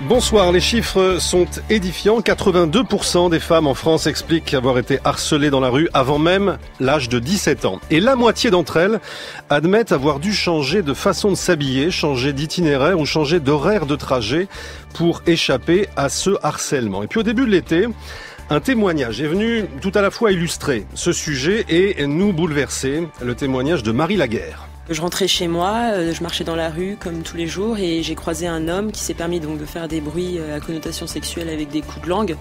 Bonsoir, les chiffres sont édifiants. 82% des femmes en France expliquent avoir été harcelées dans la rue avant même l'âge de 17 ans. Et la moitié d'entre elles admettent avoir dû changer de façon de s'habiller, changer d'itinéraire ou changer d'horaire de trajet pour échapper à ce harcèlement. Et puis au début de l'été, un témoignage est venu tout à la fois illustrer ce sujet et nous bouleverser, le témoignage de Marie Laguerre. Je rentrais chez moi, je marchais dans la rue comme tous les jours et j'ai croisé un homme qui s'est permis donc de faire des bruits à connotation sexuelle avec des coups de langue.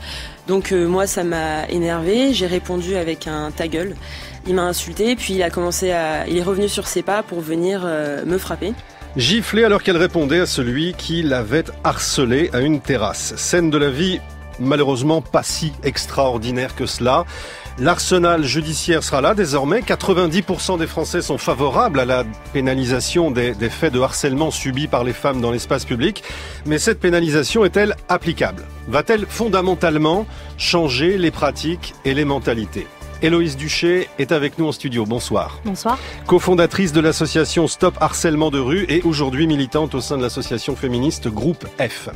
Donc moi ça m'a énervée, j'ai répondu avec un ta gueule. Il m'a insulté puis il est revenu sur ses pas pour venir me frapper. Giflée alors qu'elle répondait à celui qui l'avait harcelée à une terrasse. Scène de la vie malheureusement pas si extraordinaire que cela. L'arsenal judiciaire sera là désormais. 90% des Français sont favorables à la pénalisation des faits de harcèlement subis par les femmes dans l'espace public. Mais cette pénalisation est-elle applicable? Va-t-elle fondamentalement changer les pratiques et les mentalités? Héloïse Duché est avec nous en studio. Bonsoir. Bonsoir. Cofondatrice de l'association Stop Harcèlement de rue et aujourd'hui militante au sein de l'association féministe Groupe F.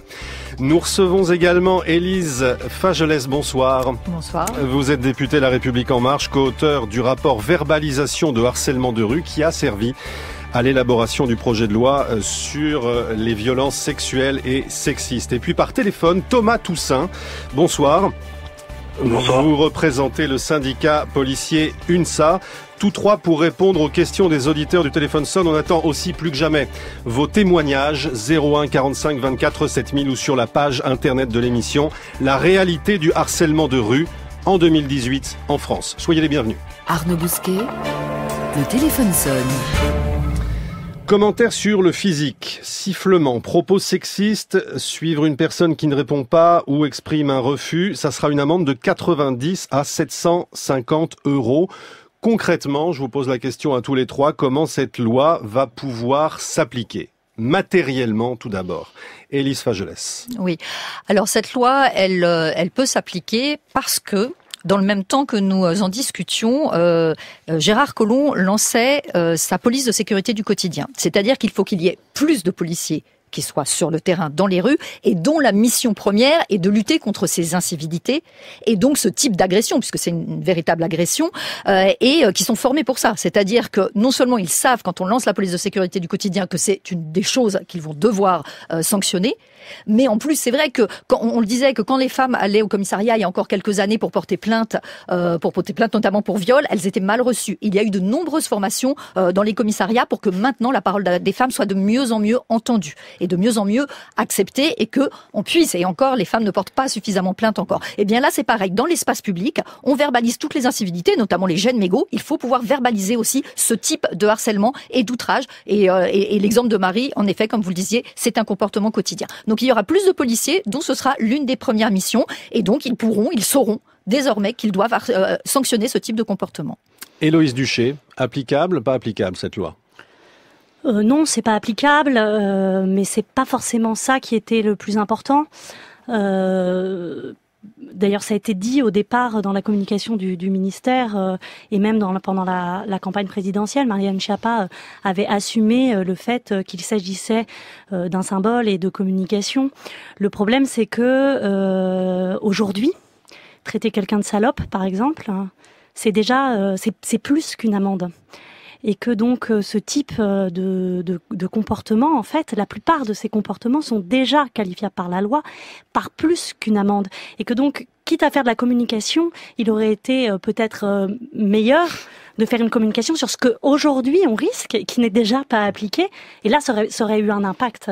Nous recevons également Élise Fagelès. Bonsoir. Bonsoir. Vous êtes députée La République En Marche, co-auteur du rapport Verbalisation de harcèlement de rue qui a servi à l'élaboration du projet de loi sur les violences sexuelles et sexistes. Et puis par téléphone, Thomas Toussaint. Bonsoir. Bonsoir. Vous représentez le syndicat policier UNSA. Tous trois pour répondre aux questions des auditeurs du téléphone sonne. On attend aussi plus que jamais vos témoignages 01 45 24 7000 ou sur la page internet de l'émission. La réalité du harcèlement de rue en 2018 en France. Soyez les bienvenus. Arnaud Bousquet, le téléphone sonne. Commentaire sur le physique, sifflement, propos sexistes, suivre une personne qui ne répond pas ou exprime un refus, ça sera une amende de 90 à 750 €. Concrètement, je vous pose la question à tous les trois, comment cette loi va pouvoir s'appliquer? Matériellement, tout d'abord. Élise Fagelès. Oui. Alors cette loi, elle peut s'appliquer parce que dans le même temps que nous en discutions, Gérard Collomb lançait sa police de sécurité du quotidien. C'est-à-dire qu'il faut qu'il y ait plus de policiers qui soient sur le terrain, dans les rues, et dont la mission première est de lutter contre ces incivilités, et donc ce type d'agression, puisque c'est une véritable agression, et qui sont formés pour ça. C'est-à-dire que non seulement ils savent, quand on lance la police de sécurité du quotidien, que c'est une des choses qu'ils vont devoir sanctionner, mais en plus, c'est vrai que quand on le disait que quand les femmes allaient au commissariat il y a encore quelques années pour porter plainte notamment pour viol, elles étaient mal reçues. Il y a eu de nombreuses formations dans les commissariats pour que maintenant la parole des femmes soit de mieux en mieux entendue et de mieux en mieux acceptée et que on puisse, et encore les femmes ne portent pas suffisamment plainte encore. Et bien là c'est pareil, dans l'espace public, on verbalise toutes les incivilités, notamment les gènes mégots, il faut pouvoir verbaliser aussi ce type de harcèlement et d'outrage et l'exemple de Marie, en effet, comme vous le disiez, c'est un comportement quotidien. Donc il y aura plus de policiers dont ce sera l'une des premières missions et donc ils sauront désormais qu'ils doivent sanctionner ce type de comportement. Héloïse Duché, applicable, pas applicable cette loi? Non, c'est pas applicable, mais c'est pas forcément ça qui était le plus important. D'ailleurs, ça a été dit au départ dans la communication du ministère et même pendant la campagne présidentielle. Marianne Schiappa avait assumé le fait qu'il s'agissait d'un symbole et de communication. Le problème, c'est que aujourd'hui, traiter quelqu'un de salope, par exemple, c'est déjà c'est plus qu'une amende. Et que donc ce type de comportement, en fait, la plupart de ces comportements sont déjà qualifiables par la loi par plus qu'une amende. Et que donc, quitte à faire de la communication, il aurait été peut-être meilleur de faire une communication sur ce qu'aujourd'hui on risque, qui n'est déjà pas appliqué. Et là, ça aurait eu un impact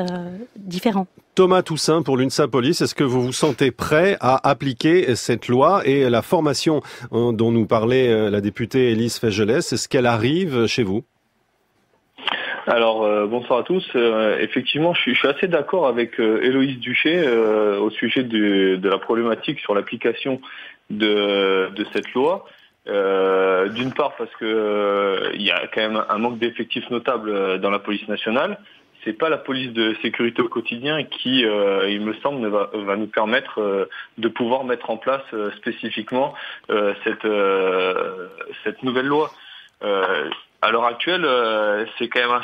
différent. Thomas Toussaint pour l'UNSA Police, est-ce que vous vous sentez prêt à appliquer cette loi et la formation dont nous parlait la députée Élise Fagelès, est-ce qu'elle arrive chez vous? Alors bonsoir à tous. Effectivement, je suis assez d'accord avec Héloïse Duché au sujet de la problématique sur l'application de cette loi. D'une part parce que il y a quand même un manque d'effectifs notable dans la police nationale. C'est pas la police de sécurité au quotidien qui, il me semble, va nous permettre de pouvoir mettre en place spécifiquement cette nouvelle loi. À l'heure actuelle, c'est quand même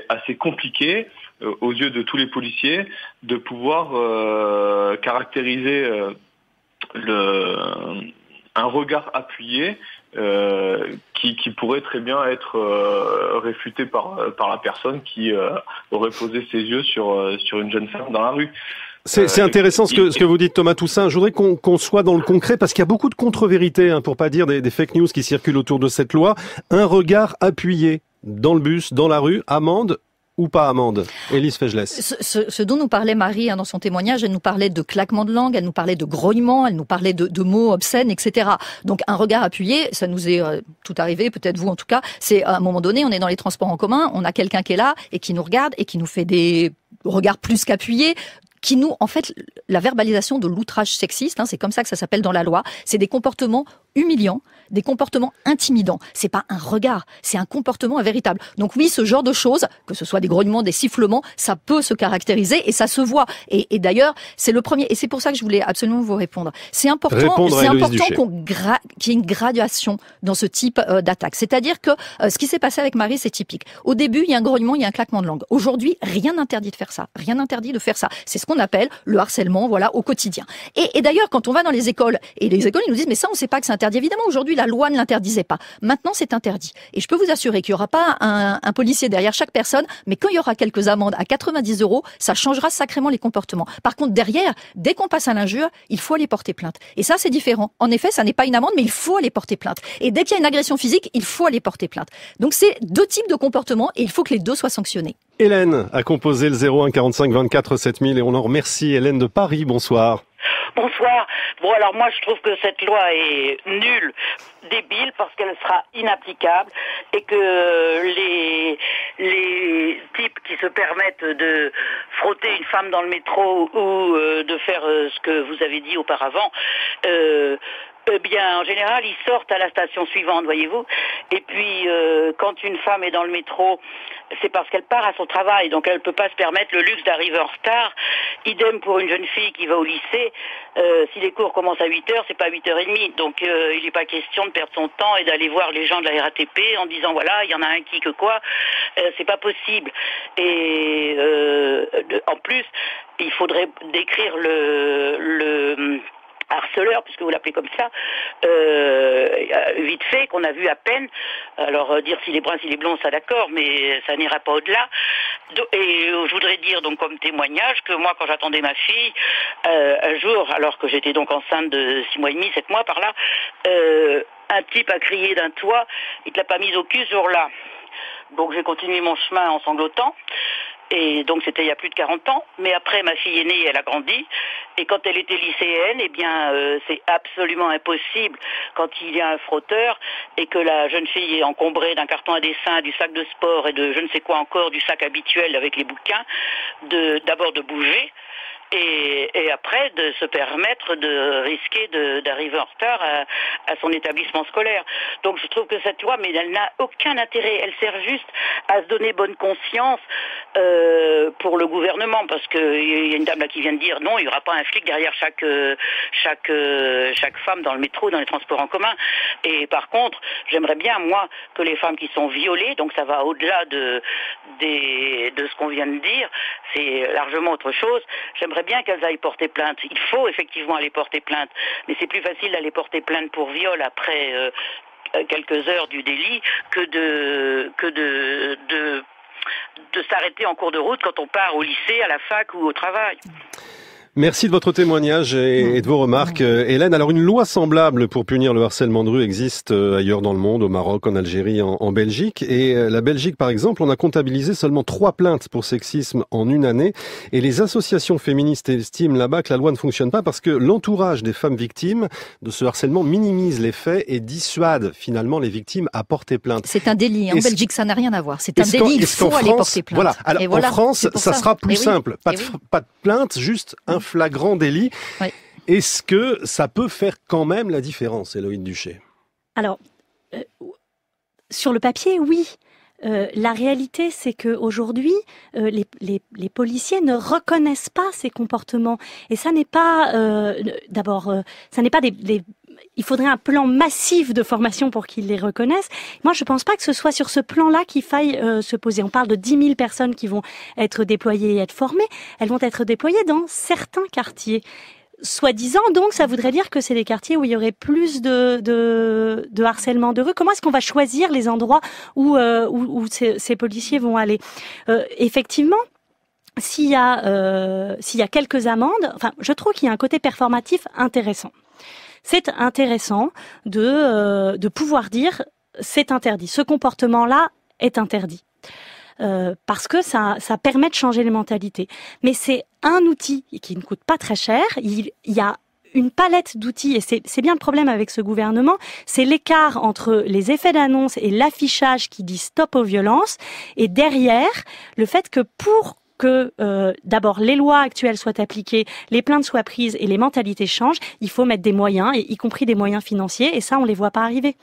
assez compliqué. aux yeux de tous les policiers, de pouvoir caractériser un regard appuyé qui pourrait très bien être réfuté par la personne qui aurait posé ses yeux sur une jeune femme dans la rue. C'est intéressant ce que vous dites, Thomas Toussaint. Je voudrais qu'on soit dans le concret parce qu'il y a beaucoup de contre-vérités, pour pas dire des fake news qui circulent autour de cette loi. Un regard appuyé dans le bus, dans la rue, amende ou pas amende? Élise Feigelès. Ce dont nous parlait Marie dans son témoignage, elle nous parlait de claquements de langue, elle nous parlait de grognements, elle nous parlait de mots obscènes, etc. Donc un regard appuyé, ça nous est tout arrivé, peut-être vous en tout cas, c'est à un moment donné, on est dans les transports en commun, on a quelqu'un qui est là et qui nous regarde et qui nous fait des regards plus qu'appuyés, qui nous, en fait, la verbalisation de l'outrage sexiste, c'est comme ça que ça s'appelle dans la loi, c'est des comportements humiliants, des comportements intimidants. C'est pas un regard, c'est un comportement véritable. Donc oui, ce genre de choses, que ce soit des grognements, des sifflements, ça peut se caractériser et ça se voit. Et d'ailleurs, c'est le premier, et c'est pour ça que je voulais absolument vous répondre. C'est important qu'il y ait une graduation dans ce type d'attaque. C'est-à-dire que ce qui s'est passé avec Marie, c'est typique. Au début, il y a un grognement, il y a un claquement de langue. Aujourd'hui, rien n'interdit de faire ça. Rien n'interdit de faire ça. C'est ce qu'on appelle le harcèlement, au quotidien. Et d'ailleurs, quand on va dans les écoles, et les écoles, ils nous disent, mais ça, on sait pas que c'est interdit. Évidemment, aujourd'hui, la loi ne l'interdisait pas. Maintenant, c'est interdit. Et je peux vous assurer qu'il n'y aura pas un policier derrière chaque personne, mais quand il y aura quelques amendes à 90 €, ça changera sacrément les comportements. Par contre, derrière, dès qu'on passe à l'injure, il faut aller porter plainte. Et ça, c'est différent. En effet, ça n'est pas une amende, mais il faut aller porter plainte. Et dès qu'il y a une agression physique, il faut aller porter plainte. Donc, c'est deux types de comportements et il faut que les deux soient sanctionnés. Hélène a composé le 01 45 24 7000 et on en remercie. Hélène de Paris, bonsoir. Bonsoir. Bon, alors moi, je trouve que cette loi est nulle, débile, parce qu'elle sera inapplicable et que les types qui se permettent de frotter une femme dans le métro ou de faire ce que vous avez dit auparavant, bien, en général, ils sortent à la station suivante, voyez-vous. Et puis, quand une femme est dans le métro, c'est parce qu'elle part à son travail, donc elle ne peut pas se permettre le luxe d'arriver en retard. Idem pour une jeune fille qui va au lycée. Si les cours commencent à 8h, c'est pas 8h30. Donc, il n'est pas question de perdre son temps et d'aller voir les gens de la RATP en disant, voilà, il y en a un qui que quoi. C'est pas possible. Et en plus, il faudrait décrire le harceleur, puisque vous l'appelez comme ça, vite fait, qu'on a vu à peine. Alors, dire s'il est brun, s'il est blond, ça d'accord, mais ça n'ira pas au-delà. Et je voudrais dire, donc, comme témoignage, que moi, quand j'attendais ma fille, un jour, alors que j'étais donc enceinte de 6 mois et demi, 7 mois par là, un type a crié d'un toit, il te l'a pas mise au cul ce jour-là. Donc, j'ai continué mon chemin en sanglotant. Et donc c'était il y a plus de 40 ans, mais après ma fille est née, elle a grandi, et quand elle était lycéenne, c'est absolument impossible quand il y a un frotteur et que la jeune fille est encombrée d'un carton à dessin, du sac de sport et de je ne sais quoi encore, du sac habituel avec les bouquins, d'abord de bouger. Et après de se permettre de risquer d'arriver en retard à son établissement scolaire. Donc je trouve que cette loi, mais elle n'a aucun intérêt. Elle sert juste à se donner bonne conscience pour le gouvernement, parce que il y a une dame là qui vient de dire non, il n'y aura pas un flic derrière chaque femme dans le métro, dans les transports en commun. Et par contre, j'aimerais bien moi que les femmes qui sont violées, donc ça va au-delà de ce qu'on vient de dire, c'est largement autre chose. J'aimerais bien qu'elles aillent porter plainte. Il faut effectivement aller porter plainte, mais c'est plus facile d'aller porter plainte pour viol après quelques heures du délit que de s'arrêter en cours de route quand on part au lycée, à la fac ou au travail. Merci de votre témoignage et de vos remarques, Hélène. Alors, une loi semblable pour punir le harcèlement de rue existe ailleurs dans le monde, au Maroc, en Algérie, en Belgique. Et la Belgique, par exemple, on a comptabilisé seulement 3 plaintes pour sexisme en une année. Et les associations féministes estiment là-bas que la loi ne fonctionne pas parce que l'entourage des femmes victimes de ce harcèlement minimise les faits et dissuade finalement les victimes à porter plainte. C'est un délit. En Belgique, ça n'a rien à voir. C'est un délit. Il faut aller porter plainte. Voilà. Alors, en France, ça sera plus simple. Pas de plainte, juste un flagrant délit. Oui. Est-ce que ça peut faire quand même la différence, Héloïne Duché? Alors, sur le papier, oui. La réalité, c'est que aujourd'hui, les policiers ne reconnaissent pas ces comportements. Et ça n'est pas, ça n'est pas il faudrait un plan massif de formation pour qu'ils les reconnaissent. Moi, je pense pas que ce soit sur ce plan-là qu'il faille se poser. On parle de 10 000 personnes qui vont être déployées et être formées. Elles vont être déployées dans certains quartiers. Soi-disant, donc, ça voudrait dire que c'est des quartiers où il y aurait plus de harcèlement de rue. Comment est-ce qu'on va choisir les endroits où ces policiers vont aller? Effectivement, s'il y a quelques amendes, enfin, je trouve qu'il y a un côté performatif intéressant. C'est intéressant de pouvoir dire c'est interdit. Ce comportement-là est interdit. Parce que ça permet de changer les mentalités. Mais c'est un outil qui ne coûte pas très cher. Il y a une palette d'outils, et c'est bien le problème avec ce gouvernement, c'est l'écart entre les effets d'annonce et l'affichage qui dit stop aux violences, et derrière, le fait que pour que d'abord les lois actuelles soient appliquées, les plaintes soient prises et les mentalités changent, il faut mettre des moyens, y compris des moyens financiers, et ça, on les voit pas arriver.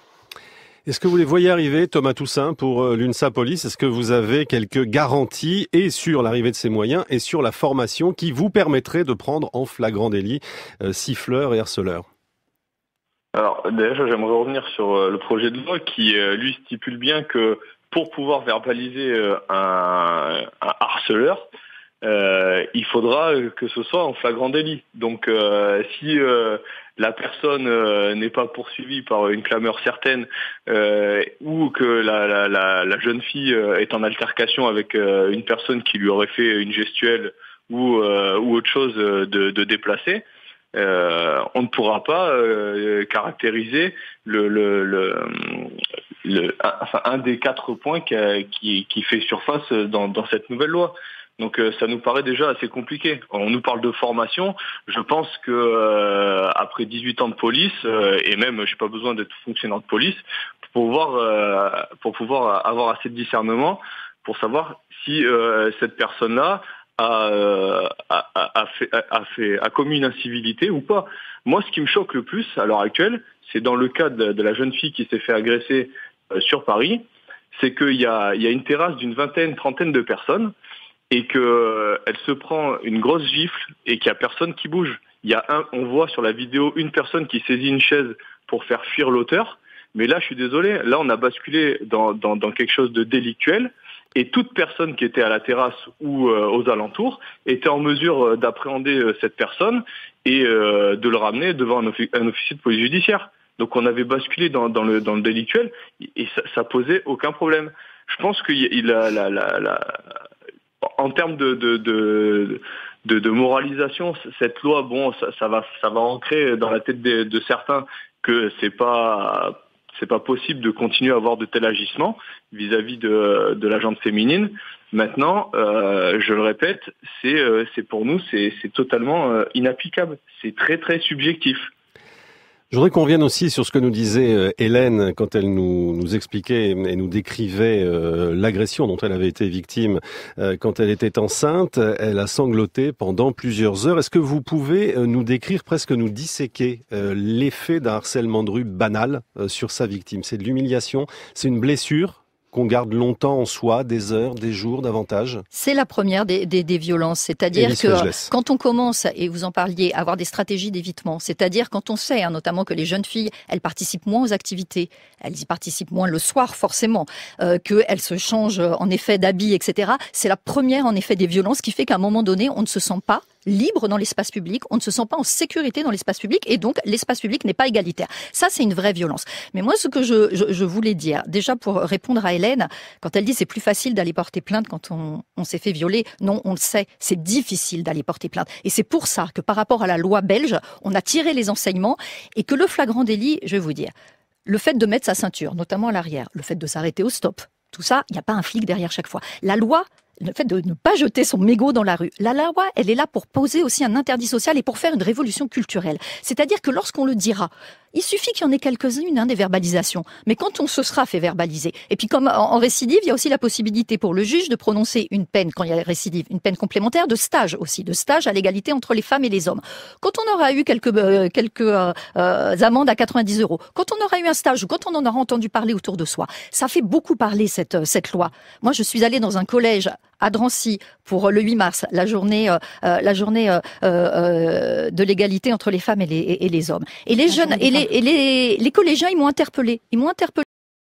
Est-ce que vous les voyez arriver, Thomas Toussaint, pour l'UNSA Police? Est-ce que vous avez quelques garanties et sur l'arrivée de ces moyens et sur la formation qui vous permettrait de prendre en flagrant délit siffleurs et harceleurs? Alors déjà, j'aimerais revenir sur le projet de loi qui, lui, stipule bien que pour pouvoir verbaliser un harceleur, il faudra que ce soit en flagrant délit. Donc si la personne n'est pas poursuivie par une clameur certaine ou que la jeune fille est en altercation avec une personne qui lui aurait fait une gestuelle ou autre chose de déplacé, on ne pourra pas caractériser un des 4 points qui fait surface dans cette nouvelle loi. Donc ça nous paraît déjà assez compliqué. On nous parle de formation. Je pense que après 18 ans de police, et même j'ai pas besoin d'être fonctionnaire de police, pour pouvoir avoir assez de discernement pour savoir si cette personne-là a commis une incivilité ou pas. Moi, ce qui me choque le plus à l'heure actuelle, c'est dans le cas de la jeune fille qui s'est fait agresser sur Paris, c'est qu'il y a une terrasse d'une trentaine de personnes et qu'elle se prend une grosse gifle et qu'il y a personne qui bouge. On voit sur la vidéo une personne qui saisit une chaise pour faire fuir l'auteur, mais là, je suis désolé, là, on a basculé dans quelque chose de délictuel. Et toute personne qui était à la terrasse ou aux alentours était en mesure d'appréhender cette personne et de le ramener devant un officier de police judiciaire. Donc on avait basculé dans le délictuel et ça posait aucun problème. Je pense qu'il en termes de moralisation, cette loi, bon, ça va ancrer dans la tête de certains que c'est pas possible de continuer à avoir de tels agissements vis-à-vis de la gente féminine. Maintenant, je le répète, c'est pour nous, c'est totalement inapplicable. C'est très très subjectif. Je voudrais qu'on revienne aussi sur ce que nous disait Hélène quand elle nous expliquait et nous décrivait l'agression dont elle avait été victime quand elle était enceinte. Elle a sangloté pendant plusieurs heures. Est-ce que vous pouvez nous décrire, presque nous disséquer l'effet d'un harcèlement de rue banal sur sa victime? C'est de l'humiliation, c'est une blessure qu'on garde longtemps en soi, des heures, des jours, davantage? C'est la première des violences. C'est-à-dire que quand on commence, et vous en parliez, à avoir des stratégies d'évitement, c'est-à-dire quand on sait, notamment que les jeunes filles, elles participent moins aux activités, elles y participent moins le soir forcément, qu'elles se changent en effet d'habits, etc. C'est la première en effet des violences qui fait qu'à un moment donné, on ne se sent pas libre dans l'espace public, on ne se sent pas en sécurité dans l'espace public et donc l'espace public n'est pas égalitaire. Ça, c'est une vraie violence. Mais moi, ce que je voulais dire, déjà pour répondre à Hélène, quand elle dit c'est plus facile d'aller porter plainte quand on s'est fait violer, non, on le sait, c'est difficile d'aller porter plainte. Et c'est pour ça que par rapport à la loi belge, on a tiré les enseignements et que le flagrant délit, je vais vous dire, le fait de mettre sa ceinture, notamment à l'arrière, le fait de s'arrêter au stop, tout ça, il n'y a pas un flic derrière chaque fois. La loi, le fait de ne pas jeter son mégot dans la rue. La loi, elle est là pour poser aussi un interdit social et pour faire une révolution culturelle. C'est-à-dire que lorsqu'on le dira, il suffit qu'il y en ait quelques-unes, des verbalisations. Mais quand on se sera fait verbaliser, et puis comme en récidive, il y a aussi la possibilité pour le juge de prononcer une peine, quand il y a récidive, une peine complémentaire de stage aussi, de stage à l'égalité entre les femmes et les hommes. Quand on aura eu quelques amendes à 90 €, quand on aura eu un stage ou quand on en aura entendu parler autour de soi, ça fait beaucoup parler cette loi. Moi, je suis allée dans un collège à Drancy pour le 8 mars, la journée de l'égalité entre les femmes et les hommes. Et les jeunes et les collégiens, ils m'ont interpellé.